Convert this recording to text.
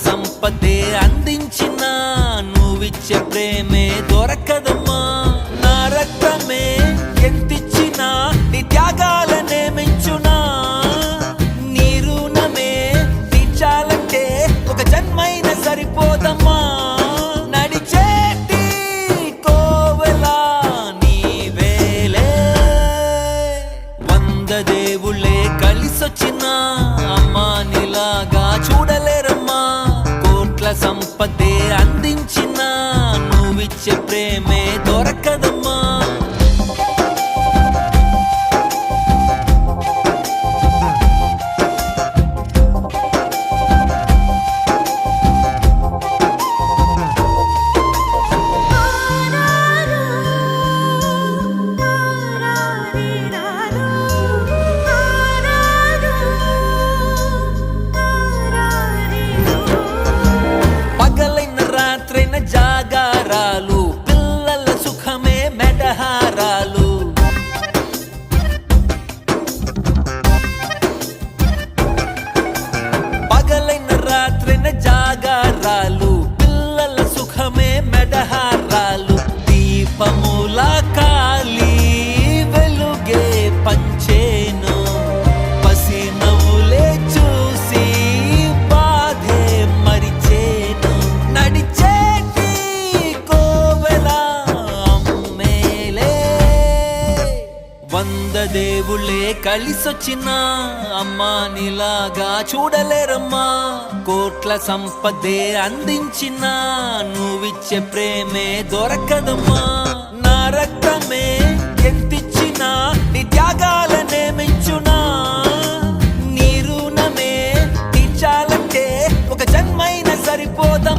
సంపదే అందించిన నువ్విచ్చే ప్రేమే దొరకదమ్మా. నా రక్తమే ఎంతిచ్చినా నీ త్యాగాలనే మించునా. నీ రుణమే తీర్చాలంటే ఒక జన్మైనా సరిపోదమ్మా. నడిచేటి కోవెలా నీవేలే. 100 దేవుళ్ళే కలిసొచ్చిన అమ్మా నీలాగా చూడలేరమ్మా. కోట్ల సంపదే అందించిన నువ్విచ్చే ప్రేమే దొరకదమ్మా. పగలైన రాత్రైన జాగారాలు, పిల్లల సుఖమే మెడహారాలు. పగలైన రాత్రైన జాగారాలు, పిల్లల సుఖమే మెడహారాలు. దీపముల కాలి వెలుగే పంచేను. పసి నవ్వులే చూసి బాధే మరిచేను. నడిచేటి కోవెలా అమ్మేలే. 100 దేవుళ్ళే కలిసొచ్చిన అమ్మా నీలాగా చూడలేరమ్మా. కోట్ల సంపదే అందించిన నువ్విచ్చే ప్రేమే దొరకదమ్మా. నా రక్తమే ఎంతిచ్చినా నీ త్యాగాలనే మించునా. నీ రుణమే తీర్చాలంటే ఒక జన్మైనా సరిపోదమ్మా.